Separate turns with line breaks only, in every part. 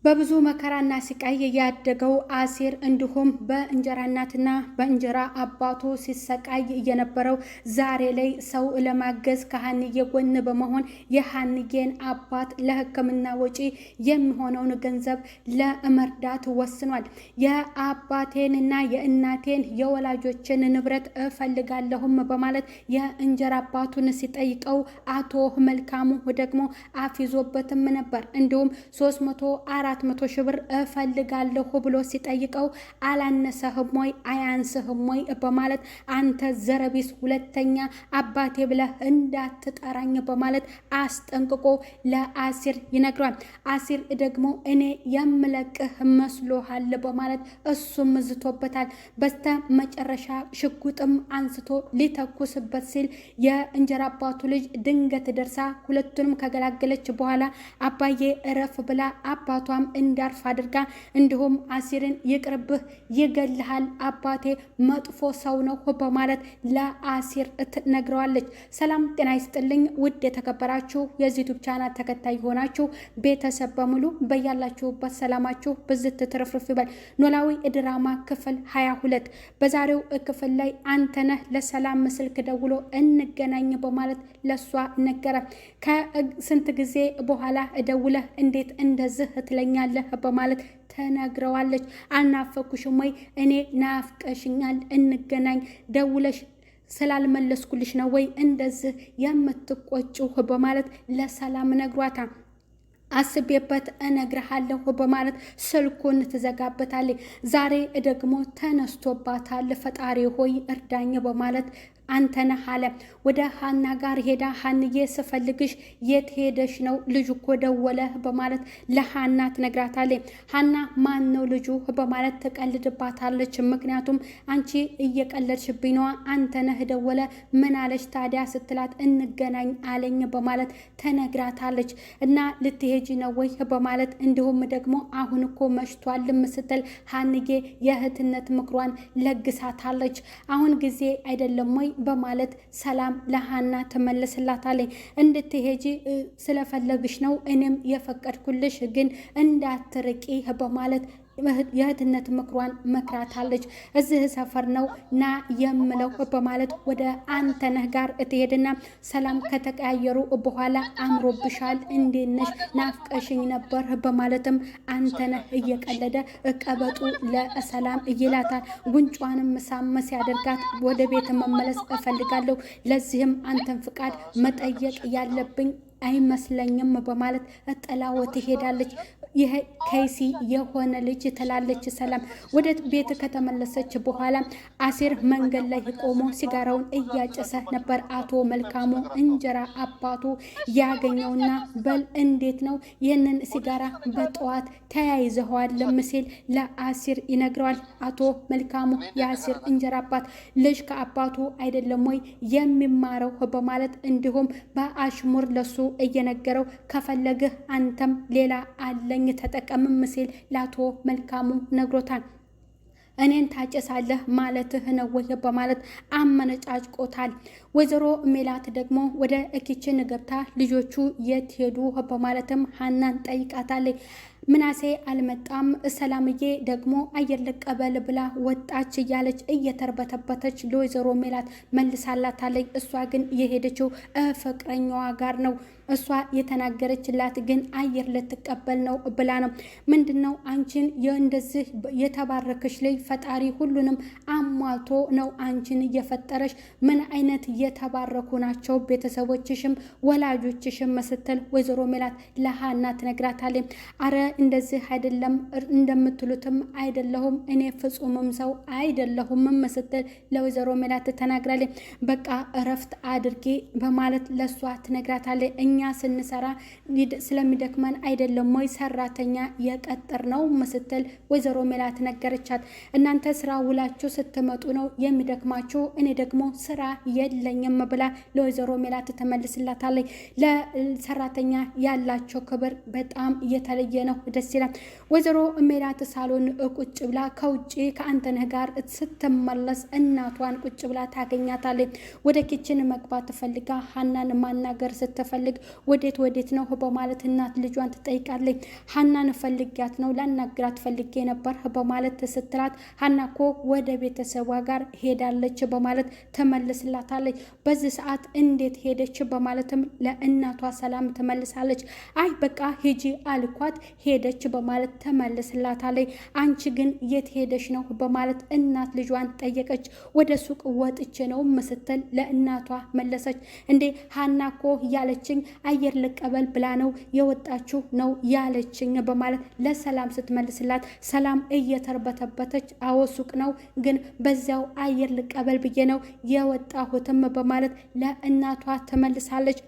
በብዙ መከራና ስቃይ ያደገው አሲር እንዲሁም በእንጀራ እናትና በእንጀራ አባቱ ሲሰቃይ የነበረው ዛሬ ላይ ሰው ለማገዝ ከሀንዬ ጎን በመሆን የሀንዬን አባት ለሕክምና ወጪ የሚሆነውን ገንዘብ ለመርዳት ወስኗል። የአባቴንና የእናቴን የወላጆችን ንብረት እፈልጋለሁም በማለት የእንጀራ አባቱን ሲጠይቀው አቶ መልካሙ ደግሞ አፊዞበትም ነበር። እንዲሁም 304 ሺህ ብር እፈልጋለሁ ብሎ ሲጠይቀው አላነሰህም ወይ አያንስህም ወይ በማለት አንተ ዘረቢስ ሁለተኛ አባቴ ብለህ እንዳትጠራኝ በማለት አስጠንቅቆ ለአሲር ይነግሯል። አሲር ደግሞ እኔ የምለቅህ መስሎሃል በማለት እሱም ዝቶበታል። በስተ መጨረሻ ሽጉጥም አንስቶ ሊተኩስበት ሲል የእንጀራ አባቱ ልጅ ድንገት ደርሳ ሁለቱንም ከገላገለች በኋላ አባዬ እረፍ ብላ አባቷም እንዳርፍ አድርጋ እንዲሁም አሲርን ይቅርብህ ይገልሃል አባቴ መጥፎ ሰው ነው በማለት ለአሲር ትነግረዋለች። ሰላም ጤና ይስጥልኝ ውድ የተከበራችሁ የዚህ ዩቲዩብ ቻናል ተከታይ ሆናችሁ ቤተሰብ በሙሉ በያላችሁበት ሰላማችሁ ብዝት ትርፍርፍ ይበል። ኖላዊ ድራማ ክፍል 22 በዛሬው ክፍል ላይ አንተነህ ለሰላም ስልክ ደውሎ እንገናኝ በማለት ለሷ ነገረ። ከስንት ጊዜ በኋላ ደውለህ እንዴት እንደዚህ ትለኛለህ በማለት ተነግረዋለች። አልናፈኩሽም ወይ? እኔ ናፍቀሽኛል፣ እንገናኝ ደውለሽ ስላልመለስኩልሽ ነው ወይ እንደዚህ የምትቆጭው በማለት ለሰላም ነግሯታል። አስቤበት እነግርሃለሁ በማለት ስልኩን ትዘጋበታለች። ዛሬ ደግሞ ተነስቶባታል። ፈጣሪ ሆይ እርዳኝ በማለት አንተነህ አለ። ወደ ሀና ጋር ሄዳ ሀንዬ ስፈልግሽ የት ሄደሽ ነው? ልጁ እኮ ደወለ በማለት ለሀና ትነግራታለች። ሀና ማን ነው ልጁ በማለት ትቀልድባታለች። ምክንያቱም አንቺ እየቀለድሽብኝ ነዋ፣ አንተነህ ደወለ ምን አለች ታዲያ ስትላት እንገናኝ አለኝ በማለት ተነግራታለች። እና ልትሄጂ ነው ወይ በማለት እንዲሁም ደግሞ አሁን እኮ መሽቷልም ስትል ሀንዬ የእህትነት ምክሯን ለግሳታለች። አሁን ጊዜ አይደለም ወይ በማለት ሰላም ለሀና ተመለስላታለች። እንድትሄጂ ስለፈለግሽ ነው እኔም የፈቀድኩልሽ፣ ግን እንዳትርቂ በማለት የእህትነት ምክሯን መክራታለች። እዚህ ሰፈር ነው ና የምለው በማለት ወደ አንተነህ ጋር ትሄድና ሰላም ከተቀያየሩ በኋላ አምሮብሻል፣ እንዴት ነሽ? ናፍቀሽኝ ነበር በማለትም አንተነህ እየቀለደ ቀበጡ ለሰላም ይላታል። ጉንጯንም ሳም ሲያደርጋት ወደ ቤት መመለስ እፈልጋለሁ፣ ለዚህም አንተን ፍቃድ መጠየቅ ያለብኝ አይመስለኝም በማለት ጥላው ትሄዳለች። ይሄ ከይሲ የሆነ ልጅ ትላለች ሰላም። ወደ ቤት ከተመለሰች በኋላ አሲር መንገድ ላይ ቆሞ ሲጋራውን እያጨሰ ነበር። አቶ መልካሙ እንጀራ አባቱ ያገኘውና በል እንዴት ነው ይህንን ሲጋራ በጠዋት ተያይዘዋል ሲል ለአሲር ይነግረዋል። አቶ መልካሙ የአሲር እንጀራ አባት ልጅ ከአባቱ አይደለም ወይ የሚማረው በማለት እንዲሁም በአሽሙር ለሱ እየነገረው ከፈለግህ አንተም ሌላ አለኝ ተጠቀምም ሲል ለአቶ መልካሙ ነግሮታል። እኔን ታጨሳለህ ማለትህ ነው ወይ በማለት አመነጫጭቆታል። ወይዘሮ ሜላት ደግሞ ወደ ኪችን ገብታ ልጆቹ የት ሄዱ በማለትም ሀናን ጠይቃታለች። ምናሴ አልመጣም፣ ሰላምዬ ደግሞ አየር ልቀበል ብላ ወጣች እያለች እየተርበተበተች ለወይዘሮ ሜላት መልሳላታለች። እሷ ግን የሄደችው ፍቅረኛዋ ጋር ነው። እሷ የተናገረችላት ግን አየር ልትቀበል ነው ብላ ነው። ምንድን ነው አንቺን እንደዚህ የተባረከች ልጅ ፈጣሪ ሁሉንም አሟልቶ ነው አንቺን እየፈጠረሽ። ምን አይነት የተባረኩ ናቸው ቤተሰቦችሽም ወላጆችሽም ስትል ወይዘሮ ሜላት ለሀና ትነግራታለች። አረ እንደዚህ አይደለም፣ እንደምትሉትም አይደለሁም፣ እኔ ፍጹምም ሰው አይደለሁም ስትል ለወይዘሮ ሜላት ተናግራለች። በቃ እረፍት አድርጌ በማለት ለሷ ትነግራታለች። እኛ ስንሰራ ስለሚደክመን አይደለም ወይ ሰራተኛ የቀጠር ነው ስትል ወይዘሮ ሜላት ነገረቻት። እናንተ ስራ ውላችሁ ስትመጡ ነው የሚደክማችሁ፣ እኔ ደግሞ ስራ የለኝም ብላ ለወይዘሮ ሜላት ተመልስላታለች። ለሰራተኛ ያላቸው ክብር በጣም የተለየ ነው ደስ ይላል። ወይዘሮ ሜላት ሳሎን ቁጭ ብላ ከውጭ ከአንተነህ ጋር ስትመለስ እናቷን ቁጭ ብላ ታገኛታለች። ወደ ኪችን መግባት ፈልጋ ሀናን ማናገር ስትፈልግ ወዴት ነው በማለት እናት ልጇን ትጠይቃለች። ሀናን ፈልጊያት ነው ላናግራት ፈልጌ ነበር በማለት ስትላት ሀና እኮ ወደ ቤተሰቧ ጋር ሄዳለች በማለት ተመልስላታለች። በዚህ ሰዓት እንዴት ሄደች በማለትም ለእናቷ ሰላም ትመልሳለች። አይ በቃ ሂጂ አልኳት ሄደች በማለት ተመልስላታለች። አንቺ ግን የት ሄደች ነው በማለት እናት ልጇን ጠየቀች። ወደ ሱቅ ወጥቼ ነው ስትል ለእናቷ መለሰች። እንዴ ሀና እኮ ያለችኝ አየር ልቀበል ብላ ነው የወጣችው ነው ያለችኝ በማለት ለሰላም ስትመልስላት ሰላም እየተርበተበተች አዎ ሱቅ ነው ግን በዚያው አየር ልቀበል ብዬ ነው የወጣሁትም በማለት ለእናቷ ትመልሳለች።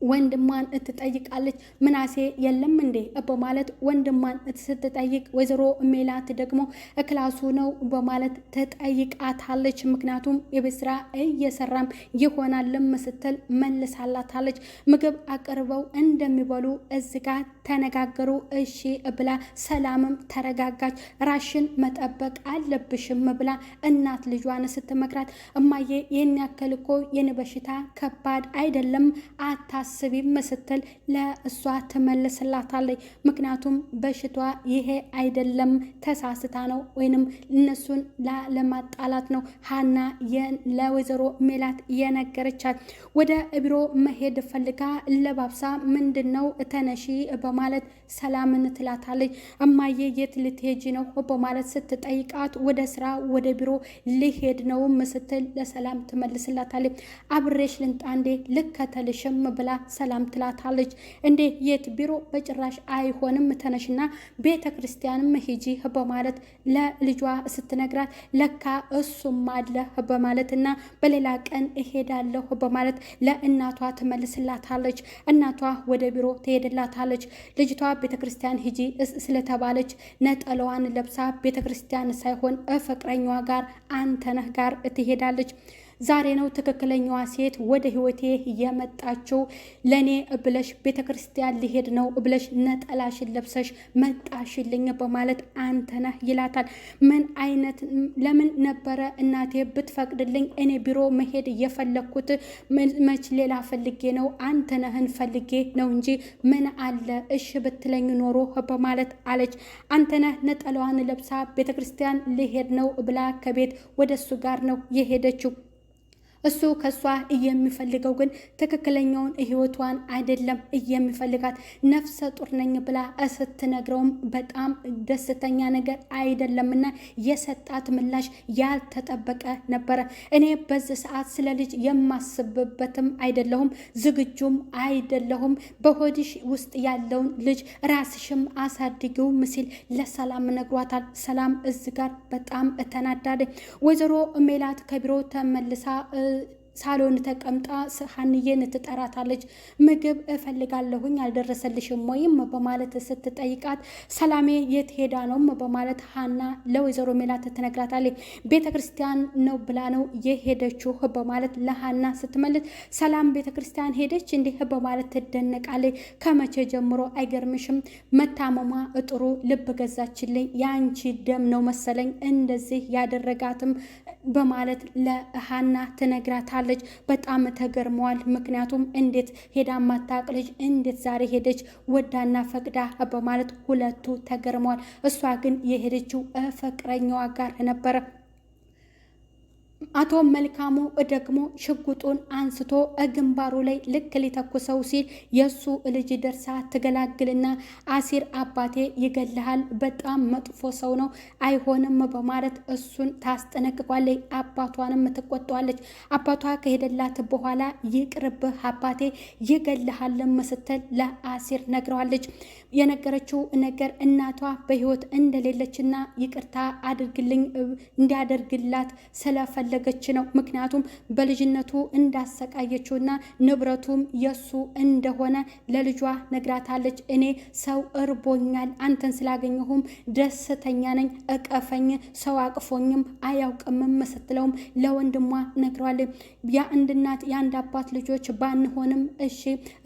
ወንድሟን ትጠይቃለች። ምናሴ የለም እንዴ በማለት ወንድሟን ስትጠይቅ ወይዘሮ ሜላት ደግሞ ክላሱ ነው በማለት ትጠይቃታለች። ምክንያቱም የቤት ስራ እየሰራም ይሆናልም ስትል መልሳላታለች። ምግብ አቅርበው እንደሚበሉ እዚጋ ተነጋገሩ። እሺ ብላ ሰላምም ተረጋጋች። ራሽን መጠበቅ አለብሽም ብላ እናት ልጇን ስትመክራት እማዬ ይህን ያክል እኮ የኔ በሽታ ከባድ አይደለም አታስቢም ስትል ለእሷ ትመልስላታለች። ምክንያቱም በሽቷ ይሄ አይደለም ተሳስታ ነው ወይንም እነሱን ለማጣላት ነው ሀና ለወይዘሮ ሜላት የነገረቻት። ወደ ቢሮ መሄድ ፈልጋ ለባብሳ ምንድነው ተነሺ በማለት ሰላምን ትላታለች። እማዬ የት ልትሄጂ ነው በማለት ስትጠይቃት ወደ ስራ ወደ ቢሮ ልሄድ ነው ስትል ለሰላም ትመልስላታለች። አብሬሽ ልንጣ እንዴ ልከተልሽም ብላ ሰላም ትላታለች። እንዴ የት ቢሮ በጭራሽ አይሆንም ተነሽና ቤተ ክርስቲያንም ሂጂ በማለት ለልጇ ስትነግራት ለካ እሱም አለ በማለትና በሌላ ቀን እሄዳለሁ በማለት ለእናቷ ትመልስላታለች። እናቷ ወደ ቢሮ ትሄድላታለች። ልጅቷ ቤተ ክርስቲያን ሂጂ ስለተባለች ነጠላዋን ለብሳ ቤተ ክርስቲያን ሳይሆን ፍቅረኛዋ ጋር አንተነህ ጋር ትሄዳለች። ዛሬ ነው ትክክለኛዋ ሴት ወደ ህይወቴ የመጣችው። ለኔ ብለሽ ቤተ ክርስቲያን ሊሄድ ነው ብለሽ ነጠላሽን ለብሰሽ መጣሽልኝ በማለት አንተነህ ይላታል። ምን አይነት ለምን ነበረ እናቴ ብትፈቅድልኝ እኔ ቢሮ መሄድ የፈለኩት መች ሌላ ፈልጌ ነው አንተነህን ፈልጌ ነው እንጂ ምን አለ እሺ ብትለኝ ኖሮ በማለት አለች። አንተነህ ነጠላዋን ለብሳ ቤተ ክርስቲያን ሊሄድ ነው ብላ ከቤት ወደ እሱ ጋር ነው የሄደችው። እሱ ከሷ የሚፈልገው ግን ትክክለኛውን ህይወቷን አይደለም የሚፈልጋት። ነፍሰ ጡር ነኝ ብላ ስትነግረውም በጣም ደስተኛ ነገር አይደለምና የሰጣት ምላሽ ያልተጠበቀ ነበረ። እኔ በዚህ ሰዓት ስለ ልጅ የማስብበትም አይደለሁም ዝግጁም አይደለሁም። በሆድሽ ውስጥ ያለውን ልጅ ራስሽም አሳድጊው ሲል ለሰላም ነግሯታል። ሰላም እዚ ጋር በጣም ተናዳደ። ወይዘሮ ሜላት ከቢሮ ተመልሳ ሳሎን ተቀምጣ ሀንዬን ትጠራታለች። ምግብ እፈልጋለሁኝ አልደረሰልሽም ወይም በማለት ስትጠይቃት ሰላሜ የት ሄዳ ነው በማለት ሀና ለወይዘሮ ሜላት ትነግራታለች። ቤተ ክርስቲያን ነው ብላ ነው የሄደችው በማለት ለሀና ስትመልስ ሰላም ቤተ ክርስቲያን ሄደች እንዲህ በማለት ትደነቃለች። ከመቼ ጀምሮ አይገርምሽም? መታመሟ ጥሩ ልብ ገዛችልኝ የአንቺ ደም ነው መሰለኝ እንደዚህ ያደረጋትም በማለት ለሀና ትነግራታለች። በጣም ተገርመዋል። ምክንያቱም እንዴት ሄዳ ማታቅ ልጅ እንዴት ዛሬ ሄደች ወዳና ፈቅዳ በማለት ሁለቱ ተገርመዋል። እሷ ግን የሄደችው ፍቅረኛዋ ጋር ነበረ። አቶ መልካሙ ደግሞ ሽጉጡን አንስቶ ግንባሩ ላይ ልክ ሊተኩሰው ሲል የሱ ልጅ ደርሳ ትገላግልና አሲር አባቴ ይገልሃል፣ በጣም መጥፎ ሰው ነው አይሆንም በማለት እሱን ታስጠነቅቋለች። አባቷንም ትቆጣዋለች። አባቷ ከሄደላት በኋላ ይቅርብህ አባቴ ይገልሃልም ስትል ለአሲር ነግረዋለች። የነገረችው ነገር እናቷ በህይወት እንደሌለችና ይቅርታ አድርግልኝ እንዲያደርግላት ስለፈለገ እየፈለገች ነው። ምክንያቱም በልጅነቱ እንዳሰቃየችውና ንብረቱም የሱ እንደሆነ ለልጇ ነግራታለች። እኔ ሰው እርቦኛል፣ አንተን ስላገኘሁም ደስተኛ ነኝ፣ እቀፈኝ፣ ሰው አቅፎኝም አያውቅምም ስትለውም ለወንድሟ ነግረዋለች። የአንድ እናት የአንድ አባት ልጆች ባንሆንም እሺ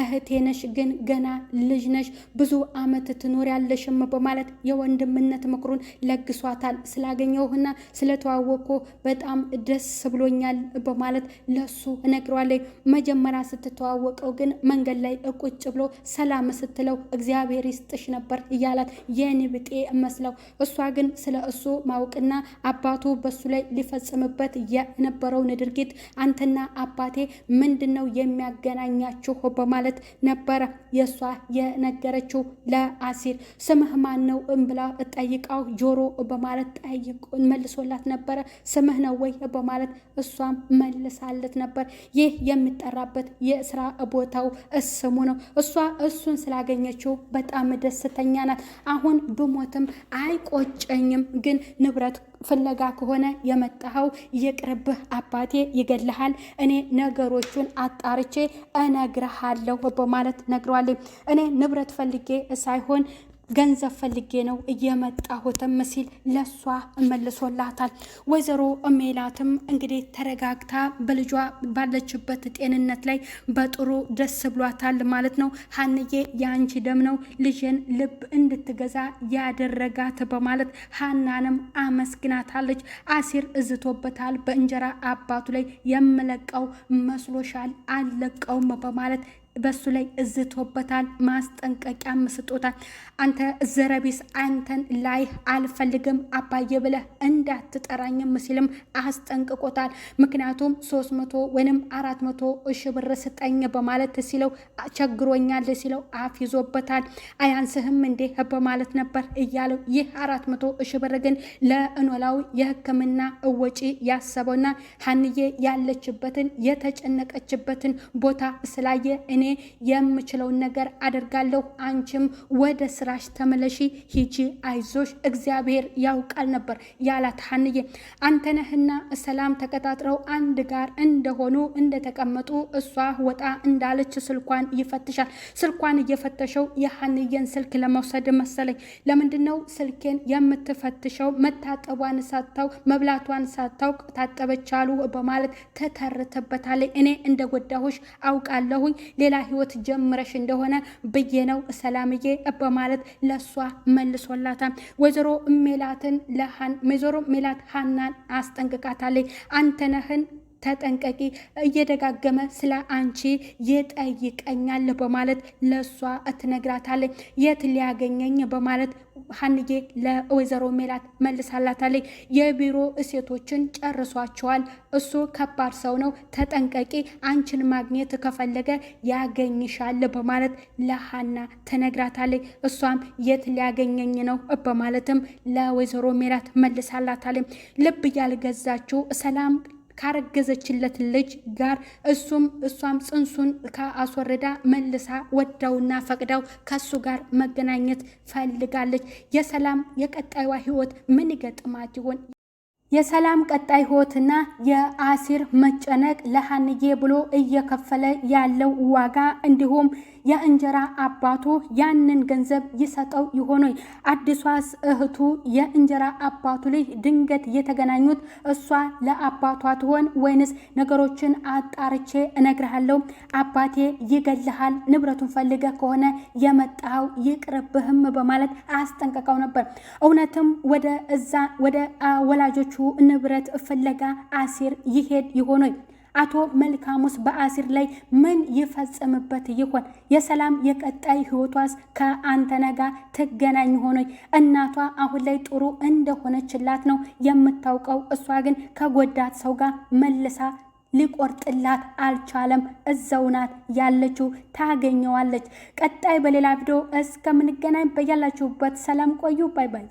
እህቴ ነሽ፣ ግን ገና ልጅ ነሽ፣ ብዙ አመት ትኖሪያለሽም በማለት የወንድምነት ምክሩን ለግሷታል። ስላገኘሁና ስለተዋወቅኩ በጣም ደስ ብሎኛል በማለት ለሱ ነግረዋለች። መጀመሪያ ስትተዋወቀው ግን መንገድ ላይ ቁጭ ብሎ ሰላም ስትለው እግዚአብሔር ይስጥሽ ነበር እያላት የኔ ብጤ መስለው፣ እሷ ግን ስለ እሱ ማወቅና አባቱ በሱ ላይ ሊፈጽምበት የነበረውን ድርጊት አንተና አባቴ ምንድነው የሚያገናኛችሁ በማለት ነበረ የሷ የነገረችው ለአሲር። ስምህ ማን ነው ብላ ጠይቃው ጆሮ በማለት ጠይቆ መልሶላት ነበረ። ስምህ ነው ወይ በማለት እሷም መልሳለት ነበር። ይህ የሚጠራበት የስራ ቦታው ስሙ ነው። እሷ እሱን ስላገኘችው በጣም ደስተኛ ናት። አሁን ብሞትም አይቆጨኝም፣ ግን ንብረት ፍለጋ ከሆነ የመጣኸው ይቅርብህ፣ አባቴ ይገልሃል፣ እኔ ነገሮቹን አጣርቼ እነግርሃለሁ በማለት ነግረዋለሁ። እኔ ንብረት ፈልጌ ሳይሆን ገንዘብ ፈልጌ ነው እየመጣሁትም ሲል ለሷ መልሶላታል። ወይዘሮ ሜላትም እንግዲህ ተረጋግታ በልጇ ባለችበት ጤንነት ላይ በጥሩ ደስ ብሏታል ማለት ነው። ሀንዬ የአንቺ ደም ነው ልጅን ልብ እንድትገዛ ያደረጋት በማለት ሀናንም አመስግናታለች። አሲር እዝቶበታል። በእንጀራ አባቱ ላይ የምለቀው መስሎሻል? አልለቀውም በማለት በሱ ላይ እዝቶበታል። ማስጠንቀቂያም ስጦታል። አንተ ዘረቢስ፣ አንተን ላይ አልፈልግም አባዬ ብለህ እንዳትጠራኝም ሲልም አስጠንቅቆታል። ምክንያቱም 300 ወይም 400 ሺህ ብር ስጠኝ በማለት ሲለው ቸግሮኛል ሲለው አፍ ይዞበታል። አያንስህም እንዴ በማለት ነበር እያለው። ይህ 400 ሺህ ብር ግን ለኖላዊ የሕክምና ወጪ ያሰበውና ሀንዬ ያለችበትን የተጨነቀችበትን ቦታ ስላየ እኔ የምችለውን ነገር አደርጋለሁ፣ አንቺም ወደ ስራሽ ተመለሺ፣ ሂጂ፣ አይዞሽ፣ እግዚአብሔር ያውቃል ነበር ያላት ሀንዬ። አንተነህና ሰላም ተቀጣጥረው አንድ ጋር እንደሆኑ እንደተቀመጡ እሷ ወጣ እንዳለች ስልኳን ይፈትሻል። ስልኳን እየፈተሸው የሀንዬን ስልክ ለመውሰድ መሰለኝ። ለምንድነው ስልኬን የምትፈትሸው? መታጠቧን ሳታው መብላቷን ሳታውቅ ታጠበች አሉ በማለት ተተርተበታለች። እኔ እንደጎዳሁሽ አውቃለሁኝ፣ ሌላ ህይወት ጀምረሽ እንደሆነ ብዬ ነው ሰላምዬ በማለት ለሷ መልሶላታል። ወይዘሮ ሜላት ሀናን አስጠንቅቃታለች። አንተነህን ተጠንቀቂ፣ እየደጋገመ ስለ አንቺ ይጠይቀኛል በማለት ለሷ ትነግራታለች። የት ሊያገኘኝ በማለት ሀንዬ ለወይዘሮ ሜላት መልሳላታለች። የቢሮ ሴቶችን ጨርሷቸዋል፣ እሱ ከባድ ሰው ነው፣ ተጠንቀቂ፣ አንቺን ማግኘት ከፈለገ ያገኝሻል በማለት ለሀና ትነግራታለች። እሷም የት ሊያገኘኝ ነው በማለትም ለወይዘሮ ሜላት መልሳላታለች። ልብ ያልገዛችው ሰላም ካረገዘችለት ልጅ ጋር እሷም ጽንሱን ከአስወርዳ መልሳ ወዳውና ፈቅዳው ከሱ ጋር መገናኘት ፈልጋለች። የሰላም የቀጣይዋ ህይወት ምን ይገጥማት ይሆን? የሰላም ቀጣይ ህይወትና የአሲር መጨነቅ ለሀንዬ ብሎ እየከፈለ ያለው ዋጋ እንዲሁም የእንጀራ አባቱ ያንን ገንዘብ ይሰጠው ይሆን? አዲሷስ እህቱ የእንጀራ አባቱ ልጅ ድንገት የተገናኙት እሷ ለአባቷ ትሆን ወይንስ ነገሮችን አጣርቼ እነግርሃለሁ፣ አባቴ ይገልሃል፣ ንብረቱን ፈልገ ከሆነ የመጣው ይቅርብህም በማለት አስጠንቀቀው ነበር። እውነትም ወደ ወላጆቹ ንብረት ፍለጋ አሲር ይሄድ ይሆን? አቶ መልካሙስ በአሲር ላይ ምን ይፈጽምበት ይሆን? የሰላም የቀጣይ ህይወቷስ ከአንተነህ ጋር ትገናኝ ሆኖ? እናቷ አሁን ላይ ጥሩ እንደሆነችላት ነው የምታውቀው። እሷ ግን ከጎዳት ሰው ጋር መልሳ ሊቆርጥላት አልቻለም። እዛው ናት ያለችው፣ ታገኘዋለች። ቀጣይ በሌላ ቪዲዮ እስከምንገናኝ በያላችሁበት ሰላም ቆዩ። ባይ ባይ።